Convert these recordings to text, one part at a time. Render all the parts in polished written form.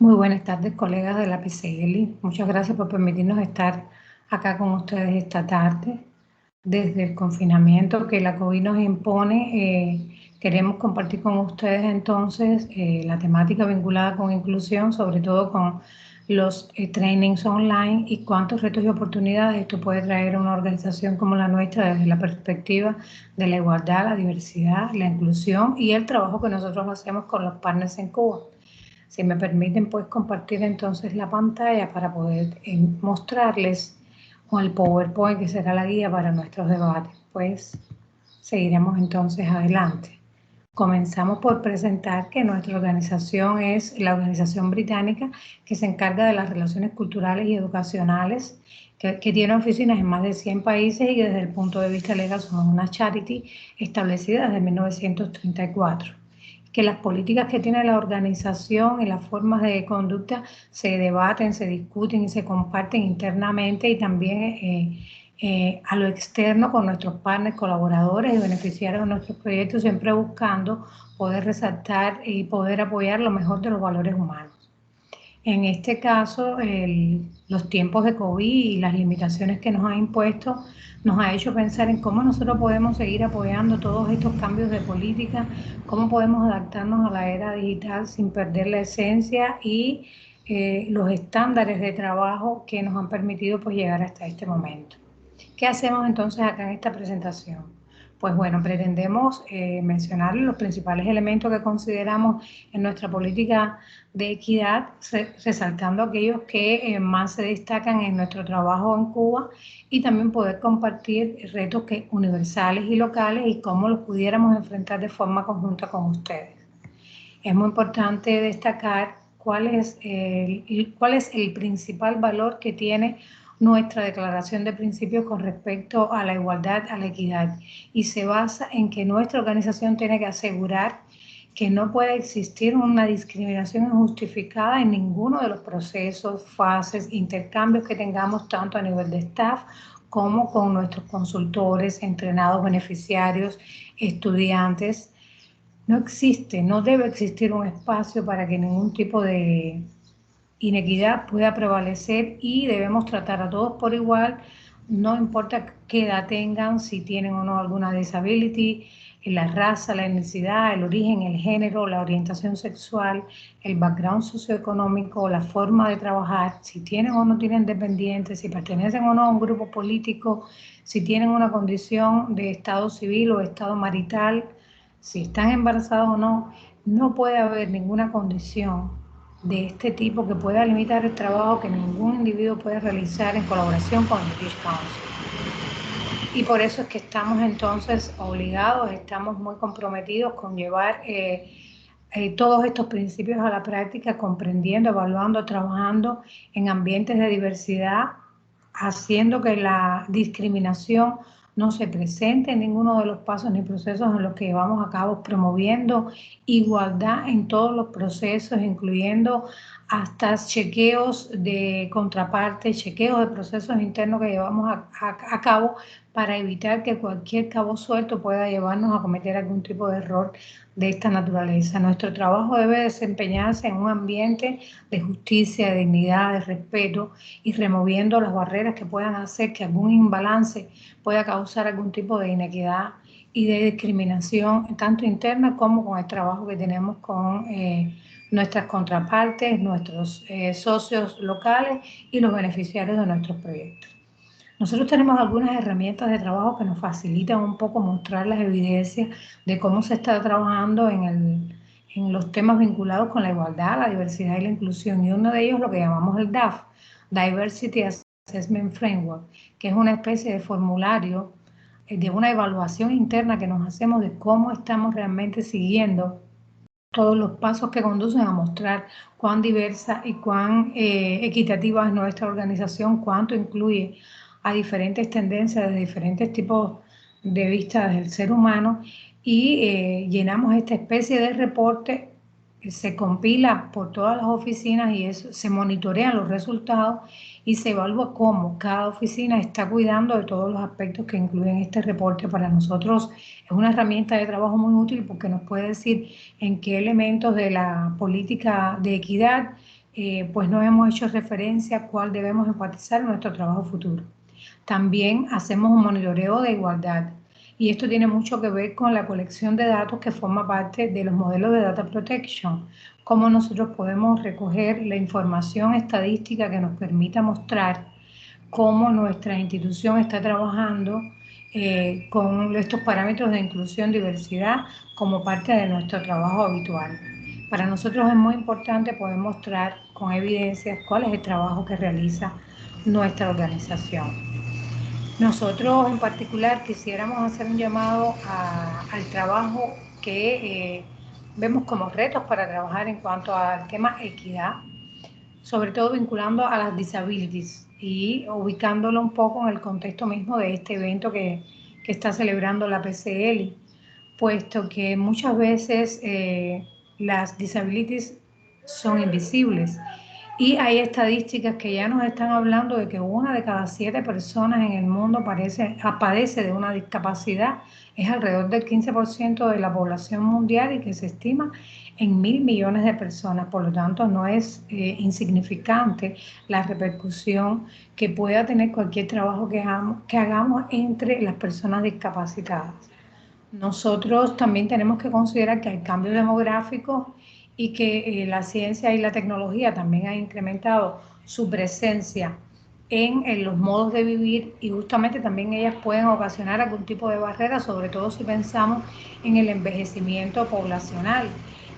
Muy buenas tardes, colegas de la PCL. Muchas gracias por permitirnos estar acá con ustedes esta tarde. Desde el confinamiento que la COVID nos impone, queremos compartir con ustedes entonces la temática vinculada con inclusión, sobre todo con los trainings online y cuántos retos y oportunidades esto puede traer a una organización como la nuestra desde la perspectiva de la igualdad, la diversidad, la inclusión y el trabajo que nosotros hacemos con los partners en Cuba. Si me permiten, pues compartir entonces la pantalla para poder mostrarles con el PowerPoint que será la guía para nuestros debates. Pues seguiremos entonces adelante. Comenzamos por presentar que nuestra organización es la organización británica que se encarga de las relaciones culturales y educacionales, que tiene oficinas en más de 100 países y desde el punto de vista legal somos una charity establecida desde 1934. Que las políticas que tiene la organización y las formas de conducta se debaten, se discuten y se comparten internamente y también a lo externo con nuestros partners, colaboradores y beneficiarios de nuestros proyectos, siempre buscando poder resaltar y poder apoyar lo mejor de los valores humanos. En este caso, los tiempos de COVID y las limitaciones que nos han impuesto nos ha hecho pensar en cómo nosotros podemos seguir apoyando todos estos cambios de política, cómo podemos adaptarnos a la era digital sin perder la esencia y los estándares de trabajo que nos han permitido pues, llegar hasta este momento. ¿Qué hacemos entonces acá en esta presentación? Pues bueno, pretendemos mencionar los principales elementos que consideramos en nuestra política de equidad, resaltando aquellos que más se destacan en nuestro trabajo en Cuba y también poder compartir retos universales y locales y cómo los pudiéramos enfrentar de forma conjunta con ustedes. Es muy importante destacar cuál es el principal valor que tiene nuestra declaración de principios con respecto a la igualdad, a la equidad, y se basa en que nuestra organización tiene que asegurar que no puede existir una discriminación injustificada en ninguno de los procesos, fases, intercambios que tengamos tanto a nivel de staff como con nuestros consultores, entrenados, beneficiarios, estudiantes. No existe, no debe existir un espacio para que ningún tipo de inequidad pueda prevalecer y debemos tratar a todos por igual, no importa qué edad tengan, si tienen o no alguna disability, la raza, la etnicidad, el origen, el género, la orientación sexual, el background socioeconómico, la forma de trabajar, si tienen o no tienen dependientes, si pertenecen o no a un grupo político, si tienen una condición de estado civil o estado marital, si están embarazados o no, no puede haber ninguna condición de este tipo que pueda limitar el trabajo que ningún individuo puede realizar en colaboración con el British Council. Y por eso es que estamos entonces obligados, estamos muy comprometidos con llevar todos estos principios a la práctica, comprendiendo, evaluando, trabajando en ambientes de diversidad, haciendo que la discriminación no se presente en ninguno de los pasos ni procesos en los que llevamos a cabo, promoviendo igualdad en todos los procesos, incluyendo hasta chequeos de contraparte, chequeos de procesos internos que llevamos a cabo para evitar que cualquier cabo suelto pueda llevarnos a cometer algún tipo de error de esta naturaleza. Nuestro trabajo debe desempeñarse en un ambiente de justicia, de dignidad, de respeto y removiendo las barreras que puedan hacer que algún imbalance pueda causar algún tipo de inequidad y de discriminación, tanto interna como con el trabajo que tenemos con nuestras contrapartes, nuestros socios locales y los beneficiarios de nuestros proyectos. Nosotros tenemos algunas herramientas de trabajo que nos facilitan un poco mostrar las evidencias de cómo se está trabajando en los temas vinculados con la igualdad, la diversidad y la inclusión. Y uno de ellos es lo que llamamos el DAF, Diversity Assessment Framework, que es una especie de formulario de una evaluación interna que nos hacemos de cómo estamos realmente siguiendo todos los pasos que conducen a mostrar cuán diversa y cuán equitativa es nuestra organización, cuánto incluye a diferentes tendencias de diferentes tipos de vista del ser humano y llenamos esta especie de reporte, se compila por todas las oficinas y eso, se monitorean los resultados y se evalúa cómo cada oficina está cuidando de todos los aspectos que incluyen este reporte. Para nosotros es una herramienta de trabajo muy útil porque nos puede decir en qué elementos de la política de equidad pues no hemos hecho referencia a cuál debemos enfatizar en nuestro trabajo futuro. También hacemos un monitoreo de igualdad y esto tiene mucho que ver con la colección de datos que forma parte de los modelos de Data Protection, cómo nosotros podemos recoger la información estadística que nos permita mostrar cómo nuestra institución está trabajando con estos parámetros de inclusión y diversidad como parte de nuestro trabajo habitual. Para nosotros es muy importante poder mostrar con evidencias cuál es el trabajo que realiza nuestra organización. Nosotros en particular quisiéramos hacer un llamado al trabajo que vemos como retos para trabajar en cuanto al tema equidad, sobre todo vinculando a las disabilities y ubicándolo un poco en el contexto mismo de este evento que está celebrando la PCL, puesto que muchas veces las disabilities son invisibles. Y hay estadísticas que ya nos están hablando de que 1 de cada 7 personas en el mundo padece de una discapacidad, es alrededor del 15% de la población mundial y que se estima en 1.000 millones de personas. Por lo tanto, no es insignificante la repercusión que pueda tener cualquier trabajo que hagamos entre las personas discapacitadas. Nosotros también tenemos que considerar que hay cambios demográficos y que la ciencia y la tecnología también han incrementado su presencia en los modos de vivir y justamente también ellas pueden ocasionar algún tipo de barrera, sobre todo si pensamos en el envejecimiento poblacional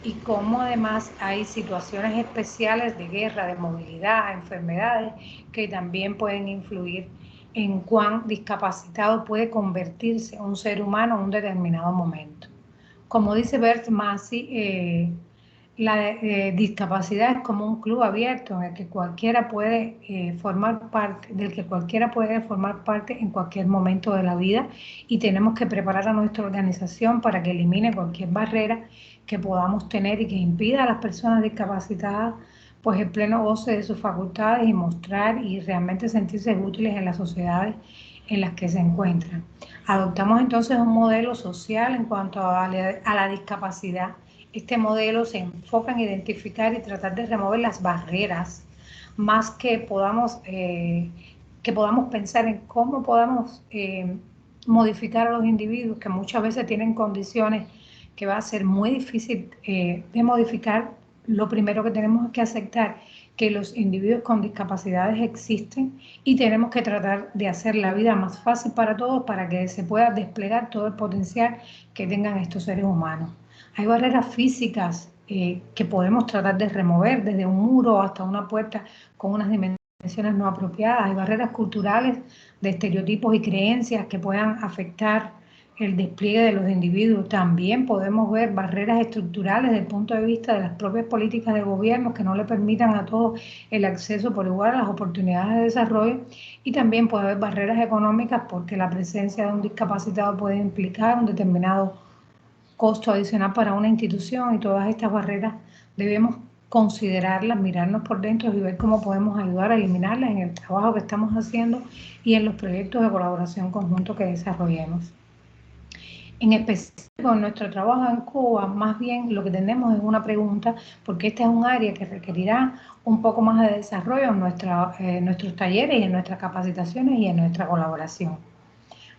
y cómo además hay situaciones especiales de guerra, de movilidad, enfermedades que también pueden influir en cuán discapacitado puede convertirse un ser humano en un determinado momento. Como dice Bert Massey, la discapacidad es como un club abierto en el que cualquiera puede formar parte, del que cualquiera puede formar parte en cualquier momento de la vida y tenemos que preparar a nuestra organización para que elimine cualquier barrera que podamos tener y que impida a las personas discapacitadas pues el pleno goce de sus facultades y mostrar y realmente sentirse útiles en las sociedades en las que se encuentran. Adoptamos entonces un modelo social en cuanto a la discapacidad. Este modelo se enfoca en identificar y tratar de remover las barreras, más que podamos pensar en cómo podamos modificar a los individuos que muchas veces tienen condiciones que va a ser muy difícil de modificar. Lo primero que tenemos que aceptar que los individuos con discapacidades existen y tenemos que tratar de hacer la vida más fácil para todos para que se pueda desplegar todo el potencial que tengan estos seres humanos. Hay barreras físicas que podemos tratar de remover, desde un muro hasta una puerta con unas dimensiones no apropiadas. Hay barreras culturales de estereotipos y creencias que puedan afectar el despliegue de los individuos. También podemos ver barreras estructurales desde el punto de vista de las propias políticas de gobierno que no le permitan a todos el acceso por igual a las oportunidades de desarrollo, y también puede haber barreras económicas porque la presencia de un discapacitado puede implicar un determinado costo adicional para una institución, y todas estas barreras debemos considerarlas, mirarnos por dentro y ver cómo podemos ayudar a eliminarlas en el trabajo que estamos haciendo y en los proyectos de colaboración conjunto que desarrollemos. En específico, en nuestro trabajo en Cuba, más bien lo que tenemos es una pregunta, porque esta es un área que requerirá un poco más de desarrollo en nuestros talleres y en nuestras capacitaciones y en nuestra colaboración.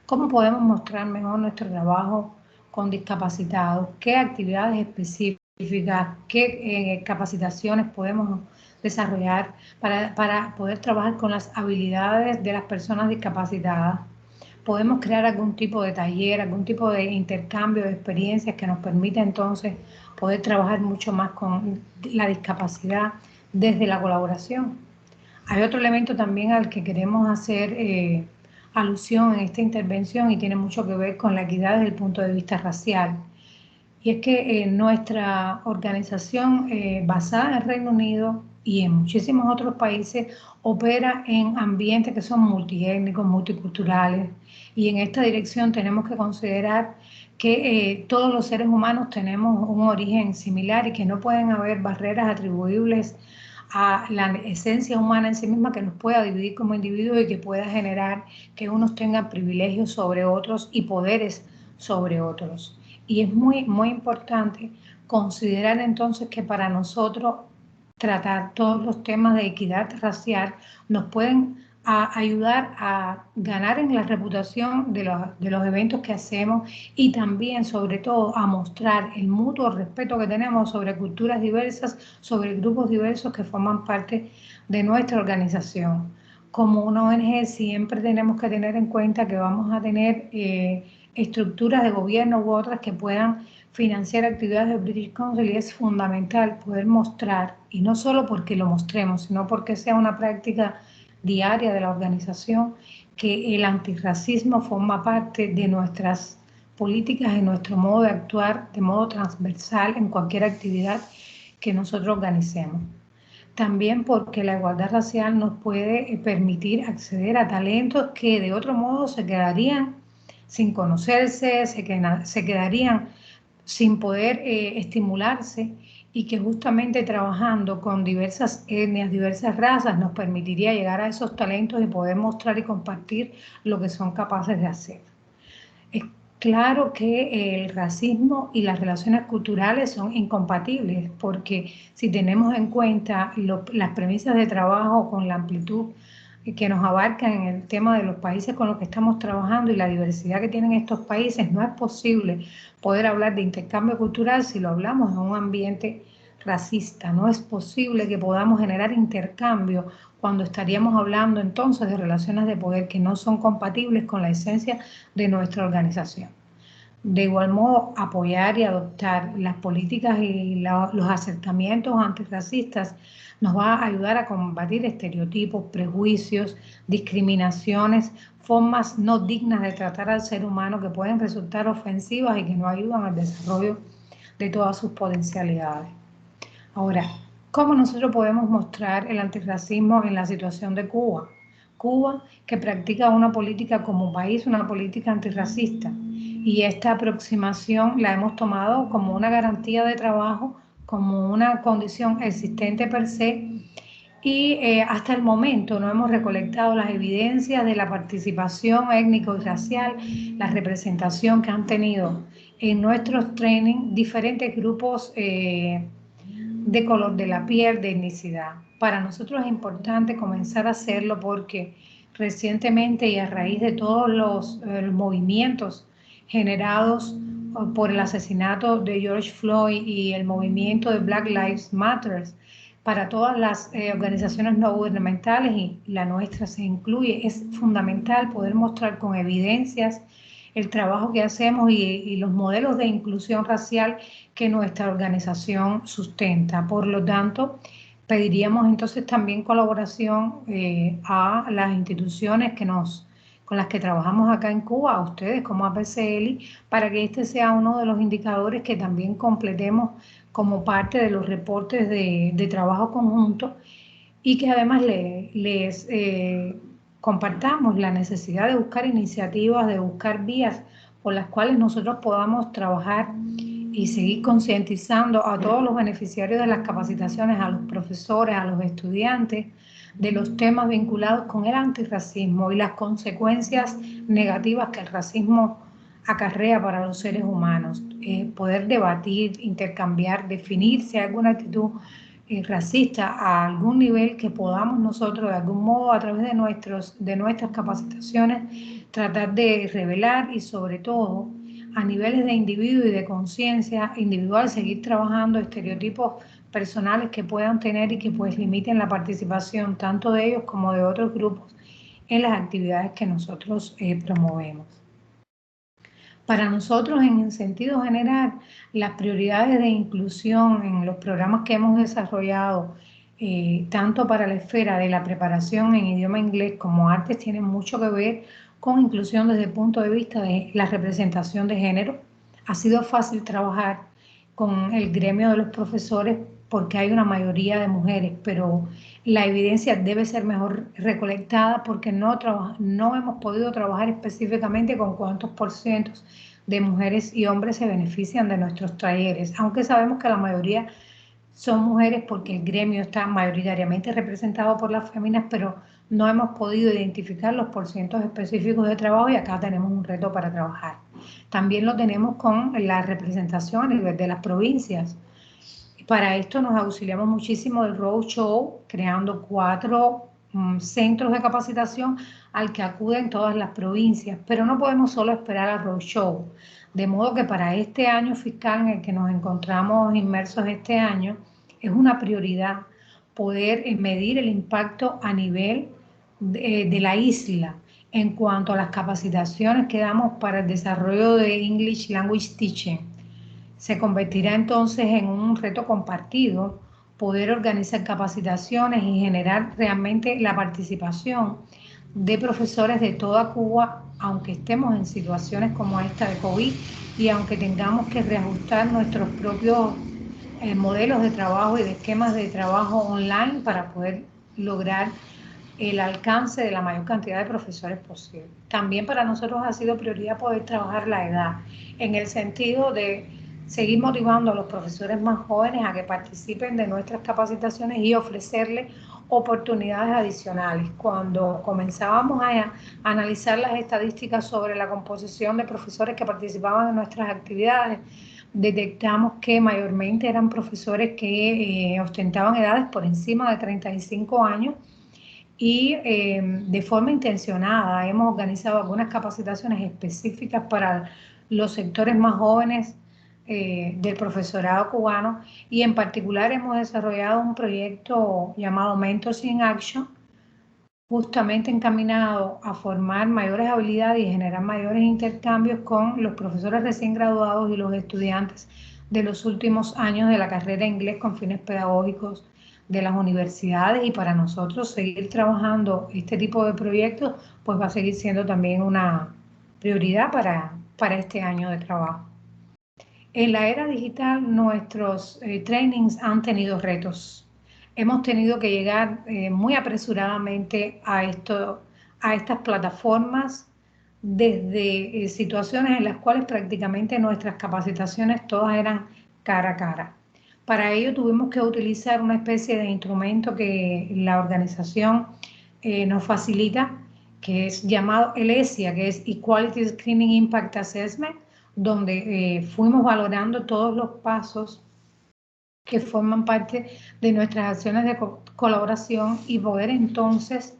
¿Cómo podemos mostrar mejor nuestro trabajo con discapacitados? ¿Qué actividades específicas, qué capacitaciones podemos desarrollar para poder trabajar con las habilidades de las personas discapacitadas? Podemos crear algún tipo de taller, algún tipo de intercambio de experiencias que nos permita entonces poder trabajar mucho más con la discapacidad desde la colaboración. Hay otro elemento también al que queremos hacer alusión en esta intervención y tiene mucho que ver con la equidad desde el punto de vista racial. Y es que nuestra organización, basada en el Reino Unido y en muchísimos otros países, opera en ambientes que son multiétnicos, multiculturales, y en esta dirección tenemos que considerar que todos los seres humanos tenemos un origen similar y que no pueden haber barreras atribuibles a la esencia humana en sí misma que nos pueda dividir como individuos y que pueda generar que unos tengan privilegios sobre otros y poderes sobre otros. Y es muy, muy importante considerar entonces que para nosotros tratar todos los temas de equidad racial nos pueden ayudar a ganar en la reputación de los eventos que hacemos y también, sobre todo, a mostrar el mutuo respeto que tenemos sobre culturas diversas, sobre grupos diversos que forman parte de nuestra organización. Como una ONG siempre tenemos que tener en cuenta que vamos a tener estructuras de gobierno u otras que puedan financiar actividades de British Council, y es fundamental poder mostrar, y no solo porque lo mostremos, sino porque sea una práctica diaria de la organización, que el antirracismo forma parte de nuestras políticas y nuestro modo de actuar de modo transversal en cualquier actividad que nosotros organicemos. También porque la igualdad racial nos puede permitir acceder a talentos que de otro modo se quedarían sin conocerse, se quedarían sin poder estimularse, y que justamente trabajando con diversas etnias, diversas razas, nos permitiría llegar a esos talentos y poder mostrar y compartir lo que son capaces de hacer. Es claro que el racismo y las relaciones culturales son incompatibles, porque si tenemos en cuenta las premisas de trabajo con la amplitud que nos abarcan en el tema de los países con los que estamos trabajando y la diversidad que tienen estos países, no es posible poder hablar de intercambio cultural si lo hablamos en un ambiente racista. No es posible que podamos generar intercambio cuando estaríamos hablando entonces de relaciones de poder que no son compatibles con la esencia de nuestra organización. De igual modo, apoyar y adoptar las políticas y los acercamientos antirracistas nos va a ayudar a combatir estereotipos, prejuicios, discriminaciones, formas no dignas de tratar al ser humano que pueden resultar ofensivas y que no ayudan al desarrollo de todas sus potencialidades. Ahora, ¿cómo nosotros podemos mostrar el antirracismo en la situación de Cuba? Cuba, que practica una política como país, una política antirracista, y esta aproximación la hemos tomado como una garantía de trabajo, como una condición existente per se, y hasta el momento no hemos recolectado las evidencias de la participación étnico y racial, la representación que han tenido en nuestros training diferentes grupos de color de la piel, de etnicidad. Para nosotros es importante comenzar a hacerlo porque recientemente, y a raíz de todos los movimientos generados por el asesinato de George Floyd y el movimiento de Black Lives Matter, para todas las organizaciones no gubernamentales, y la nuestra se incluye, es fundamental poder mostrar con evidencias el trabajo que hacemos y los modelos de inclusión racial que nuestra organización sustenta. Por lo tanto, pediríamos entonces también colaboración a las instituciones con las que trabajamos acá en Cuba, a ustedes como APCL, para que este sea uno de los indicadores que también completemos como parte de los reportes de trabajo conjunto, y que además les compartamos la necesidad de buscar iniciativas, de buscar vías por las cuales nosotros podamos trabajar y seguir concientizando a todos los beneficiarios de las capacitaciones, a los profesores, a los estudiantes, de los temas vinculados con el antirracismo y las consecuencias negativas que el racismo acarrea para los seres humanos. Poder debatir, intercambiar, definir si hay alguna actitud racista a algún nivel que podamos nosotros de algún modo a través de nuestras capacitaciones tratar de revelar, y sobre todo a niveles de individuo y de conciencia individual seguir trabajando estereotipos personales que puedan tener y que pues limiten la participación tanto de ellos como de otros grupos en las actividades que nosotros promovemos. Para nosotros, en el sentido general, las prioridades de inclusión en los programas que hemos desarrollado, tanto para la esfera de la preparación en idioma inglés como artes, tienen mucho que ver con inclusión desde el punto de vista de la representación de género. Ha sido fácil trabajar con el gremio de los profesores porque hay una mayoría de mujeres, pero la evidencia debe ser mejor recolectada porque no hemos podido trabajar específicamente con cuántos % de mujeres y hombres se benefician de nuestros talleres, aunque sabemos que la mayoría son mujeres porque el gremio está mayoritariamente representado por las féminas, pero no hemos podido identificar los porcientos específicos de trabajo, y acá tenemos un reto para trabajar. También lo tenemos con la representación a nivel de las provincias. Para esto nos auxiliamos muchísimo del Roadshow, creando 4 centros de capacitación al que acuden todas las provincias, pero no podemos solo esperar al Roadshow. De modo que para este año fiscal en el que nos encontramos inmersos este año, es una prioridad poder medir el impacto a nivel de la isla en cuanto a las capacitaciones que damos para el desarrollo de English Language Teaching. Se convertirá entonces en un reto compartido poder organizar capacitaciones y generar realmente la participación de profesores de toda Cuba, aunque estemos en situaciones como esta de COVID y aunque tengamos que reajustar nuestros propios modelos de trabajo y de esquemas de trabajo online para poder lograr el alcance de la mayor cantidad de profesores posible. También para nosotros ha sido prioridad poder trabajar la edad, en el sentido de seguir motivando a los profesores más jóvenes a que participen de nuestras capacitaciones y ofrecerles oportunidades adicionales. Cuando comenzábamos a analizar las estadísticas sobre la composición de profesores que participaban en nuestras actividades, detectamos que mayormente eran profesores que ostentaban edades por encima de 35 años y de forma intencionada hemos organizado algunas capacitaciones específicas para los sectores más jóvenes del profesorado cubano, y en particular hemos desarrollado un proyecto llamado Mentors in Action, justamente encaminado a formar mayores habilidades y generar mayores intercambios con los profesores recién graduados y los estudiantes de los últimos años de la carrera de inglés con fines pedagógicos de las universidades. Y para nosotros seguir trabajando este tipo de proyectos pues va a seguir siendo también una prioridad para este año de trabajo. En la era digital nuestros trainings han tenido retos. Hemos tenido que llegar muy apresuradamente a estas plataformas desde situaciones en las cuales prácticamente nuestras capacitaciones todas eran cara a cara. Para ello tuvimos que utilizar una especie de instrumento que la organización nos facilita, que es llamado ELESIA, que es Equality Screening Impact Assessment, donde fuimos valorando todos los pasos que forman parte de nuestras acciones de colaboración y poder entonces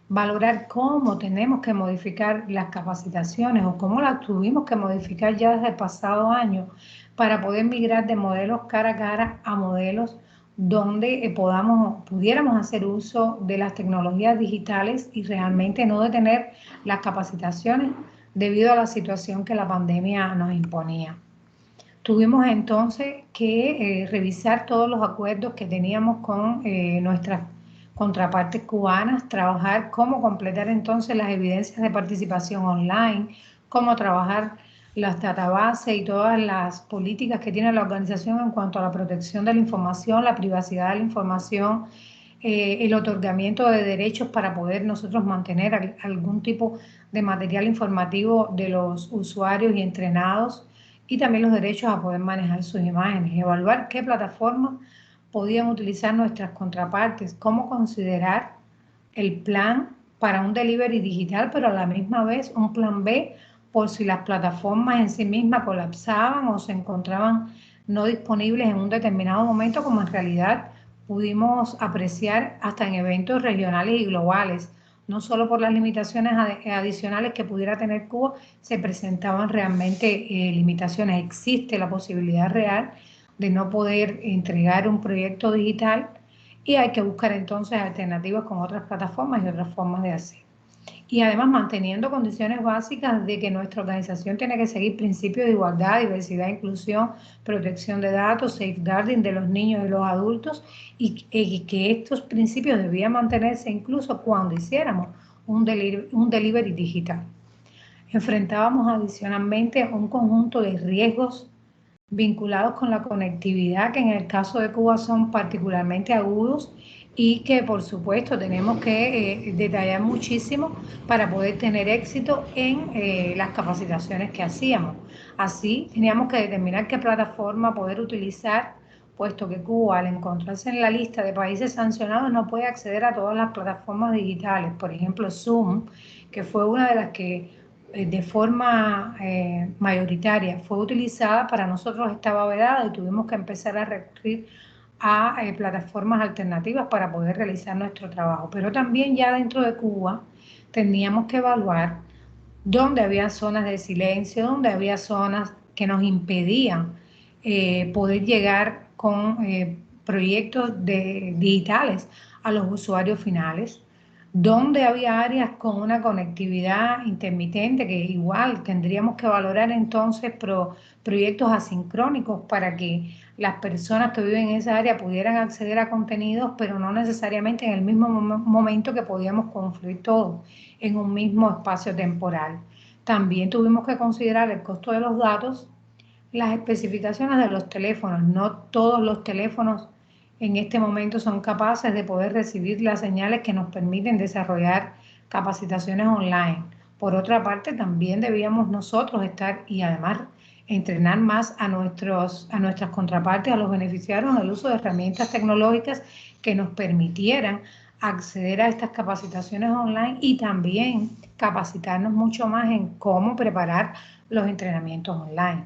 valorar cómo tenemos que modificar las capacitaciones o cómo las tuvimos que modificar ya desde el pasado año para poder migrar de modelos cara a cara a modelos donde pudiéramos hacer uso de las tecnologías digitales y realmente no detener las capacitaciones debido a la situación que la pandemia nos imponía. Tuvimos entonces que revisar todos los acuerdos que teníamos con nuestras contrapartes cubanas, trabajar cómo completar entonces las evidencias de participación online, cómo trabajar las databases y todas las políticas que tiene la organización en cuanto a la protección de la información, la privacidad de la información, el otorgamiento de derechos para poder nosotros mantener algún tipo de material informativo de los usuarios y entrenados, y también los derechos a poder manejar sus imágenes, evaluar qué plataformas podían utilizar nuestras contrapartes, cómo considerar el plan para un delivery digital, pero a la misma vez un plan B por si las plataformas en sí mismas colapsaban o se encontraban no disponibles en un determinado momento, como en realidad pudimos apreciar hasta en eventos regionales y globales. No solo por las limitaciones adicionales que pudiera tener Cuba, se presentaban realmente limitaciones. Existe la posibilidad real de no poder entregar un proyecto digital y hay que buscar entonces alternativas con otras plataformas y otras formas de hacer. Y además manteniendo condiciones básicas de que nuestra organización tiene que seguir principios de igualdad, diversidad, inclusión, protección de datos, safeguarding de los niños y los adultos, y que estos principios debían mantenerse incluso cuando hiciéramos un delivery digital. Enfrentábamos adicionalmente un conjunto de riesgos vinculados con la conectividad, que en el caso de Cuba son particularmente agudos y que por supuesto tenemos que detallar muchísimo para poder tener éxito en las capacitaciones que hacíamos. Así teníamos que determinar qué plataforma poder utilizar, puesto que Cuba, al encontrarse en la lista de países sancionados, no puede acceder a todas las plataformas digitales. Por ejemplo, Zoom, que fue una de las que de forma mayoritaria fue utilizada, para nosotros estaba vedada y tuvimos que empezar a recurrir a plataformas alternativas para poder realizar nuestro trabajo. Pero también ya dentro de Cuba teníamos que evaluar dónde había zonas de silencio, dónde había zonas que nos impedían poder llegar con proyectos digitales a los usuarios finales, donde había áreas con una conectividad intermitente que igual tendríamos que valorar entonces proyectos asincrónicos para que las personas que viven en esa área pudieran acceder a contenidos, pero no necesariamente en el mismo momento que podíamos confluir todos en un mismo espacio temporal. También tuvimos que considerar el costo de los datos, las especificaciones de los teléfonos. No todos los teléfonos en este momento son capaces de poder recibir las señales que nos permiten desarrollar capacitaciones online. Por otra parte, también debíamos nosotros estar y además entrenar más a nuestras contrapartes, a los beneficiarios, en el uso de herramientas tecnológicas que nos permitieran acceder a estas capacitaciones online y también capacitarnos mucho más en cómo preparar los entrenamientos online.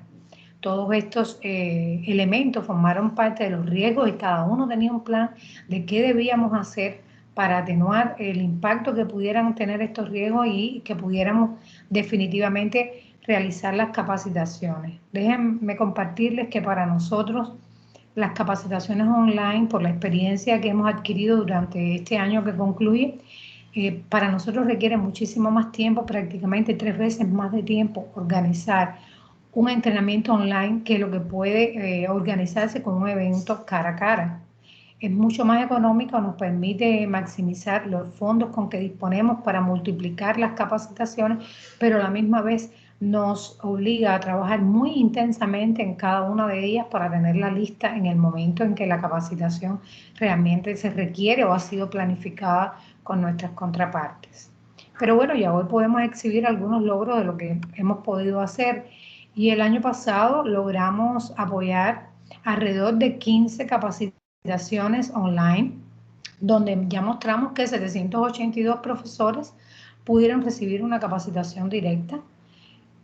Todos estos elementos formaron parte de los riesgos y cada uno tenía un plan de qué debíamos hacer para atenuar el impacto que pudieran tener estos riesgos y que pudiéramos definitivamente realizar las capacitaciones. Déjenme compartirles que para nosotros las capacitaciones online, por la experiencia que hemos adquirido durante este año que concluye, para nosotros requiere muchísimo más tiempo, prácticamente 3 veces más de tiempo, organizar un entrenamiento online que lo que puede organizarse con un evento cara a cara. Es mucho más económico, nos permite maximizar los fondos con que disponemos para multiplicar las capacitaciones, pero a la misma vez nos obliga a trabajar muy intensamente en cada una de ellas para tenerla lista en el momento en que la capacitación realmente se requiere o ha sido planificada con nuestras contrapartes. Pero bueno, ya hoy podemos exhibir algunos logros de lo que hemos podido hacer. Y el año pasado logramos apoyar alrededor de 15 capacitaciones online, donde ya mostramos que 782 profesores pudieron recibir una capacitación directa,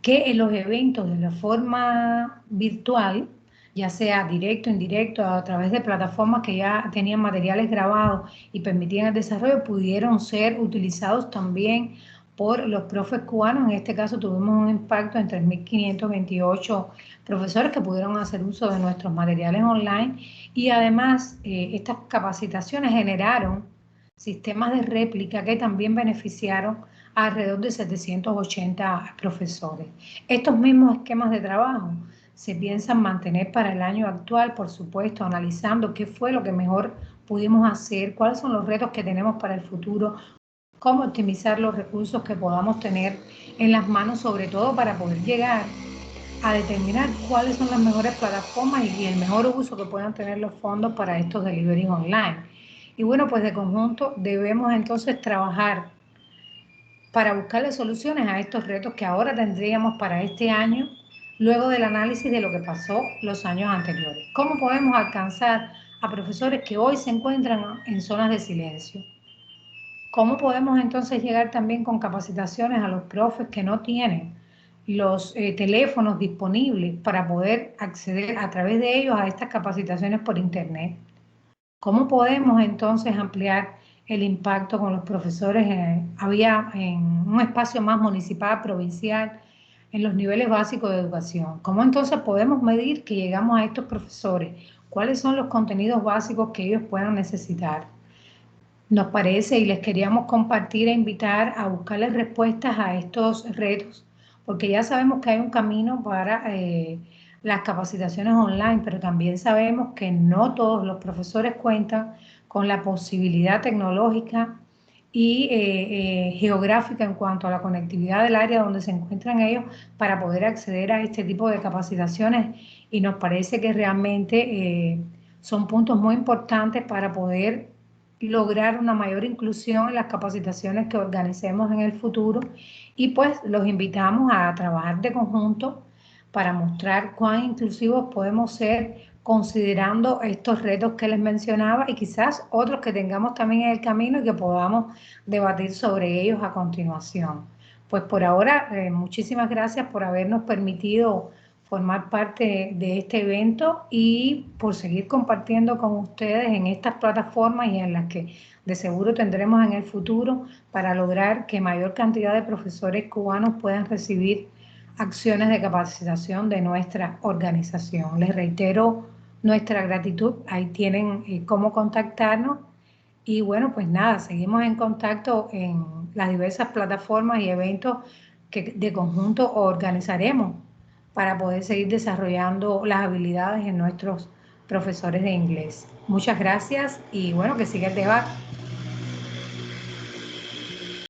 que en los eventos de la forma virtual, ya sea directo, indirecto, a través de plataformas que ya tenían materiales grabados y permitían el desarrollo, pudieron ser utilizados también por los profes cubanos. En este caso tuvimos un impacto en 3.528 profesores que pudieron hacer uso de nuestros materiales online y además estas capacitaciones generaron sistemas de réplica que también beneficiaron a alrededor de 780 profesores. Estos mismos esquemas de trabajo se piensan mantener para el año actual, por supuesto, analizando qué fue lo que mejor pudimos hacer, cuáles son los retos que tenemos para el futuro, cómo optimizar los recursos que podamos tener en las manos, sobre todo para poder llegar a determinar cuáles son las mejores plataformas y el mejor uso que puedan tener los fondos para estos delivery online. Y bueno, pues de conjunto debemos entonces trabajar para buscarle soluciones a estos retos que ahora tendríamos para este año, luego del análisis de lo que pasó los años anteriores. ¿Cómo podemos alcanzar a profesores que hoy se encuentran en zonas de silencio? ¿Cómo podemos entonces llegar también con capacitaciones a los profes que no tienen los teléfonos disponibles para poder acceder a través de ellos a estas capacitaciones por internet? ¿Cómo podemos entonces ampliar el impacto con los profesores? Había en un espacio más municipal, provincial, en los niveles básicos de educación. ¿Cómo entonces podemos medir que llegamos a estos profesores? ¿Cuáles son los contenidos básicos que ellos puedan necesitar? Nos parece y les queríamos compartir e invitar a buscarles respuestas a estos retos, porque ya sabemos que hay un camino para las capacitaciones online, pero también sabemos que no todos los profesores cuentan con la posibilidad tecnológica y geográfica en cuanto a la conectividad del área donde se encuentran ellos para poder acceder a este tipo de capacitaciones, y nos parece que realmente son puntos muy importantes para poder lograr una mayor inclusión en las capacitaciones que organicemos en el futuro, y pues los invitamos a trabajar de conjunto para mostrar cuán inclusivos podemos ser considerando estos retos que les mencionaba y quizás otros que tengamos también en el camino y que podamos debatir sobre ellos a continuación. Pues por ahora, muchísimas gracias por habernos permitido formar parte de este evento y por seguir compartiendo con ustedes en estas plataformas y en las que de seguro tendremos en el futuro para lograr que mayor cantidad de profesores cubanos puedan recibir acciones de capacitación de nuestra organización. Les reitero nuestra gratitud, ahí tienen cómo contactarnos y bueno, pues nada, seguimos en contacto en las diversas plataformas y eventos que de conjunto organizaremos para poder seguir desarrollando las habilidades en nuestros profesores de inglés. Muchas gracias y bueno, que siga el debate.